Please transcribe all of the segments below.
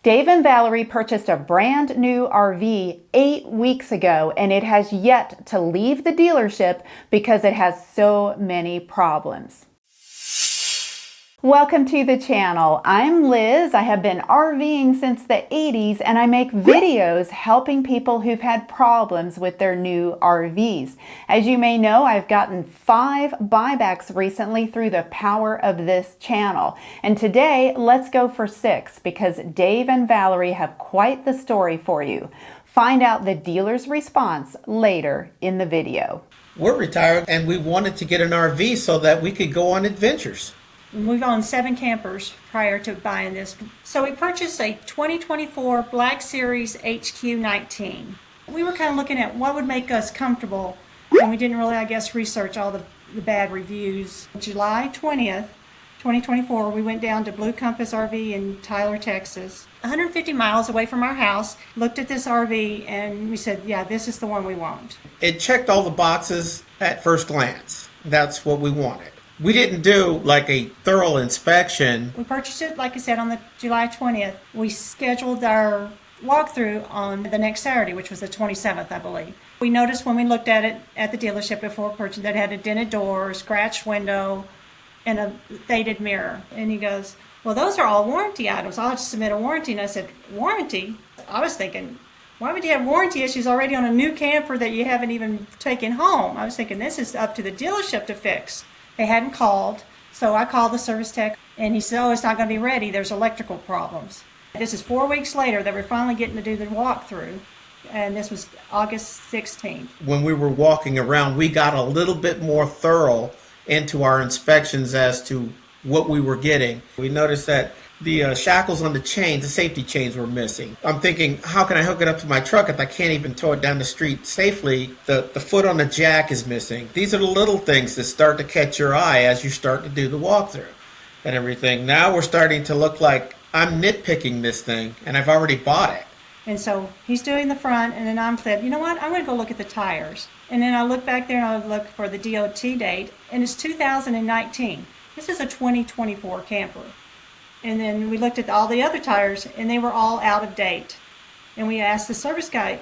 Dave and Valerie purchased a brand new RV 8 weeks ago, and it has yet to leave the dealership because it has so many problems. Welcome to the channel. I'm Liz. I have been RVing since the 80s, and I make videos helping people who've had problems with their new RVs. As you may know, I've gotten 5 buybacks recently through the power of this channel. And today, let's go for 6 because Dave and Valerie have quite the story for you. Find out the dealer's response later in the video. We're retired and we wanted to get an RV so that we could go on adventures. We've owned 7 campers prior to buying this. So we purchased a 2024 BlackSeries HQ19. We were kind of looking at what would make us comfortable, and we didn't really, research all the bad reviews. July 20th, 2024, we went down to Blue Compass RV in Tyler, Texas, 150 miles away from our house, looked at this RV, and we said, yeah, this is the one we want. It checked all the boxes at first glance. That's what we wanted. We didn't do like a thorough inspection. We purchased it, like I said, on the July 20th. We scheduled our walkthrough on the next Saturday, which was the 27th, I believe. We noticed when we looked at it at the dealership before purchasing that it had a dented door, scratched window, and a faded mirror. And he goes, well, those are all warranty items. I'll have to submit a warranty. And I said, warranty? I was thinking, why would you have warranty issues already on a new camper that you haven't even taken home? I was thinking, this is up to the dealership to fix. They hadn't called, so I called the service tech, and he said, oh, it's not going to be ready. There's electrical problems. This is 4 weeks later that we're finally getting to do the walkthrough, and this was August 16th. When we were walking around, we got a little bit more thorough into our inspections as to what we were getting. We noticed that the shackles on the chains, the safety chains, were missing. I'm thinking, how can I hook it up to my truck if I can't even tow it down the street safely? The foot on the jack is missing. These are the little things that start to catch your eye as you start to do the walkthrough and everything. Now we're starting to look like I'm nitpicking this thing, and I've already bought it. And so he's doing the front, and then I'm said, you know what, I'm going to go look at the tires. And then I look back there and I look for the DOT date, and it's 2019. This is a 2024 camper. And then we looked at all the other tires, and they were all out of date. And we asked the service guy,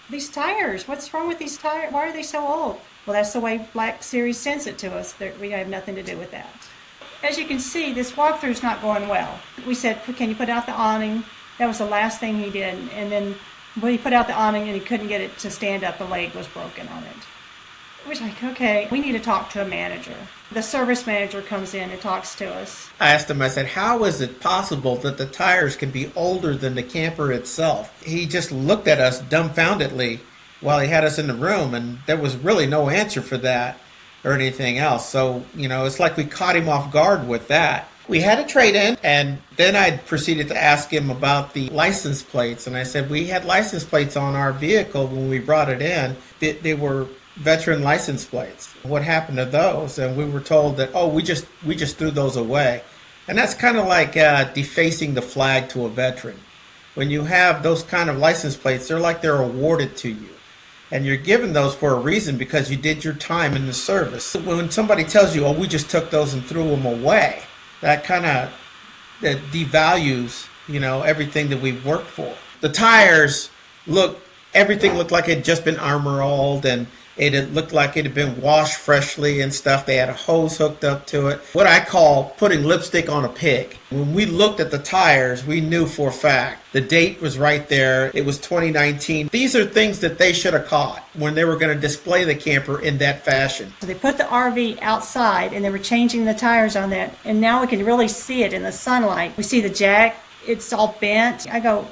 these tires, what's wrong with these tires? Why are they so old? Well, that's the way BlackSeries sends it to us. We have nothing to do with that. As you can see, this walkthrough is not going well. We said, can you put out the awning? That was the last thing he did. And then when he put out the awning and he couldn't get it to stand up, the leg was broken on it. We're like, okay, we need to talk to a manager. The service manager comes in and talks to us. I asked him, I said, how is it possible that the tires can be older than the camper itself? He just looked at us dumbfoundedly while he had us in the room, and there was really no answer for that or anything else. So, it's like we caught him off guard with that. We had a trade-in, and then I proceeded to ask him about the license plates. And I said, we had license plates on our vehicle when we brought it in. They were veteran license plates. What happened to those? And we were told that, oh, we just threw those away. And that's kind of like defacing the flag to a veteran. When you have those kind of license plates, they're like they're awarded to you. And you're given those for a reason because you did your time in the service. When somebody tells you, oh, we just took those and threw them away, that kind of devalues, everything that we've worked for. The tires everything looked like it had just been armor oiled, and it looked like it had been washed freshly and stuff. They had a hose hooked up to it. What I call putting lipstick on a pig. When we looked at the tires, we knew for a fact. The date was right there. It was 2019. These are things that they should have caught when they were going to display the camper in that fashion. So they put the RV outside, and they were changing the tires on that. And now we can really see it in the sunlight. We see the jack. It's all bent. I go,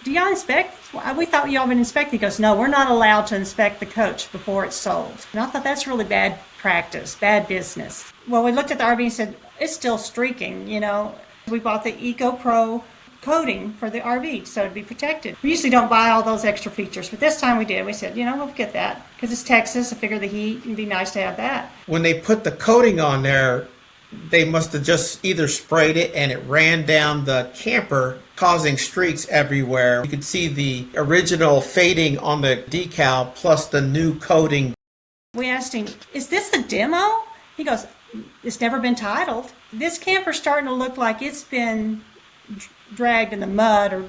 do y'all inspect? We thought y'all would inspect. He goes, no, we're not allowed to inspect the coach before it's sold. And I thought that's really bad practice, bad business. Well, we looked at the RV and said, it's still streaking, We bought the Eco Pro coating for the RV so it'd be protected. We usually don't buy all those extra features, but this time we did. We said, we'll get that because it's Texas. I figure the heat, it'd be nice to have that. When they put the coating on there, they must have just either sprayed it and it ran down the camper, causing streaks everywhere. You could see the original fading on the decal plus the new coating. We asked him, is this a demo? He goes, it's never been titled. This camper's starting to look like it's been dragged in the mud or.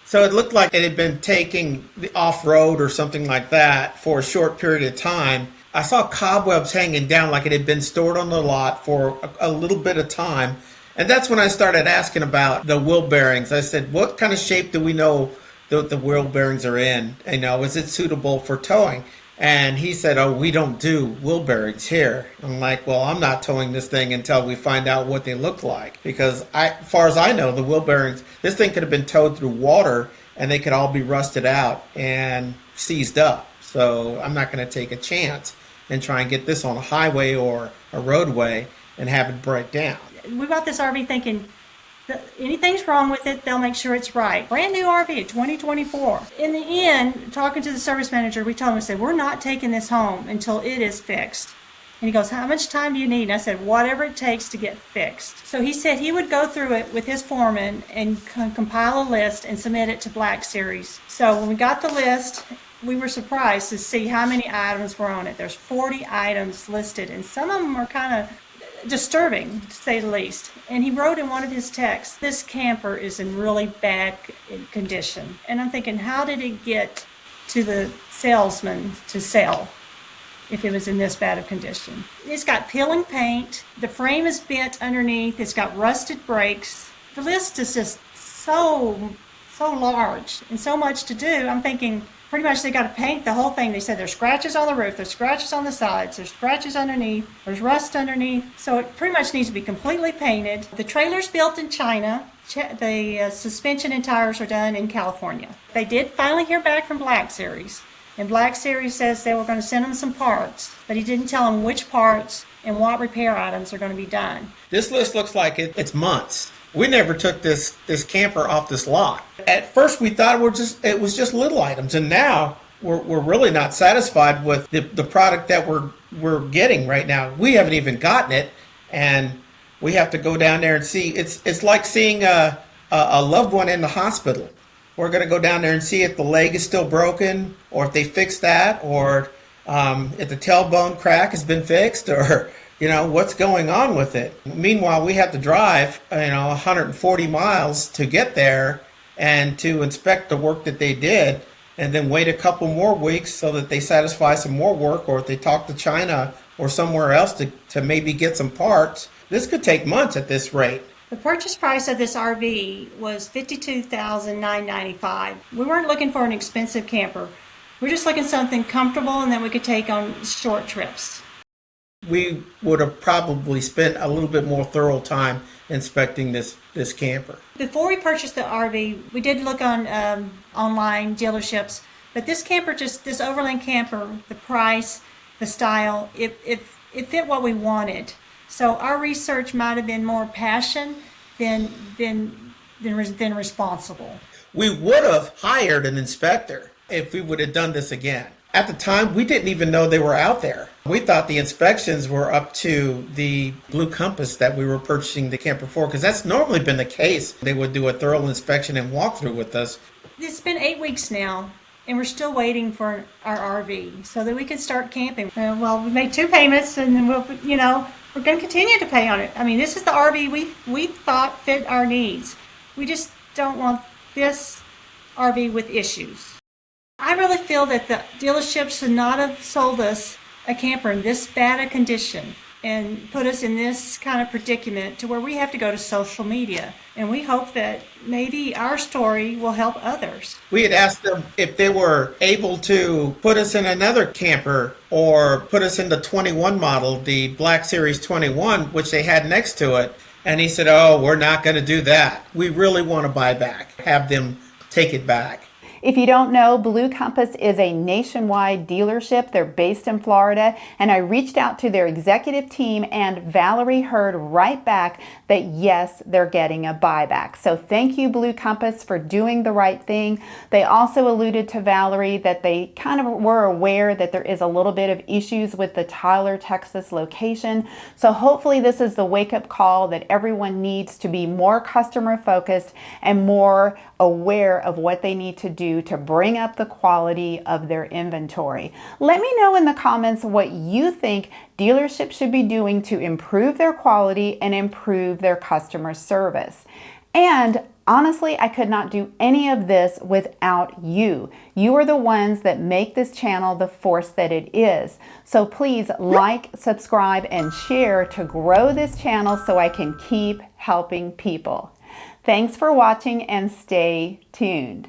So it looked like it had been taking the off-road or something like that for a short period of time. I saw cobwebs hanging down like it had been stored on the lot for a little bit of time. And that's when I started asking about the wheel bearings. I said, what kind of shape do we know the wheel bearings are in? Is it suitable for towing? And he said, oh, we don't do wheel bearings here. I'm like, well, I'm not towing this thing until we find out what they look like. Because as far as I know, the wheel bearings, this thing could have been towed through water and they could all be rusted out and seized up. So I'm not going to take a chance and try and get this on a highway or a roadway and have it break down. We bought this RV thinking, anything's wrong with it, they'll make sure it's right. Brand new RV, 2024. In the end, talking to the service manager, we told him, I said, we're not taking this home until it is fixed. And he goes, how much time do you need? And I said, whatever it takes to get fixed. So he said he would go through it with his foreman and compile a list and submit it to BlackSeries. So when we got the list, we were surprised to see how many items were on it. There's 40 items listed, and some of them are kind of disturbing, to say the least. And he wrote in one of his texts, this camper is in really bad condition. And I'm thinking, how did it get to the salesman to sell if it was in this bad of condition? It's got peeling paint, the frame is bent underneath, it's got rusted brakes. The list is just so large and so much to do. I'm thinking, pretty much they got to paint the whole thing. They said there's scratches on the roof, there's scratches on the sides, there's scratches underneath, there's rust underneath. So it pretty much needs to be completely painted. The trailer's built in China. The suspension and tires are done in California. They did finally hear back from BlackSeries. And BlackSeries says they were going to send them some parts, but he didn't tell them which parts and what repair items are going to be done. This list looks like it's months. We never took this camper off this lot. At first, we thought it was just little items, and now we're really not satisfied with the product that we're getting right now. We haven't even gotten it, and we have to go down there and see. It's like seeing a loved one in the hospital. We're going to go down there and see if the leg is still broken, or if they fixed that, or if the tailbone crack has been fixed, or what's going on with it. Meanwhile, we have to drive 140 miles to get there and to inspect the work that they did, and then wait a couple more weeks so that they satisfy some more work, or if they talk to China or somewhere else to maybe get some parts. This could take months at this rate. The purchase price of this RV was $52,995. We weren't looking for an expensive camper. We're just looking for something comfortable and that we could take on short trips. We would have probably spent a little bit more thorough time inspecting this camper. Before we purchased the RV, we did look on online dealerships, but this camper, this Overland camper, the price, the style, it fit what we wanted. So our research might have been more passion than responsible. We would have hired an inspector if we would have done this again. At the time, we didn't even know they were out there. We thought the inspections were up to the Blue Compass that we were purchasing the camper for, because that's normally been the case. They would do a thorough inspection and walkthrough with us. It's been 8 weeks now, and we're still waiting for our RV so that we can start camping. Well, we made 2 payments, and then we're going to continue to pay on it. I mean, this is the RV we thought fit our needs. We just don't want this RV with issues. I really feel that the dealership should not have sold us a camper in this bad a condition and put us in this kind of predicament to where we have to go to social media. And we hope that maybe our story will help others. We had asked them if they were able to put us in another camper or put us in the 21 model, the BlackSeries 21, which they had next to it. And he said, oh, we're not going to do that. We really want to buy back, have them take it back. If you don't know, Blue Compass is a nationwide dealership. They're based in Florida, and I reached out to their executive team, and Valerie heard right back that yes, they're getting a buyback. So thank you, Blue Compass, for doing the right thing. They also alluded to Valerie that they kind of were aware that there is a little bit of issues with the Tyler, Texas location. So hopefully this is the wake-up call that everyone needs to be more customer focused and more aware of what they need to do to bring up the quality of their inventory. Let me know in the comments what you think dealerships should be doing to improve their quality and improve their customer service. And honestly, I could not do any of this without you. You are the ones that make this channel the force that it is. So please like, subscribe, and share to grow this channel so I can keep helping people. Thanks for watching and stay tuned.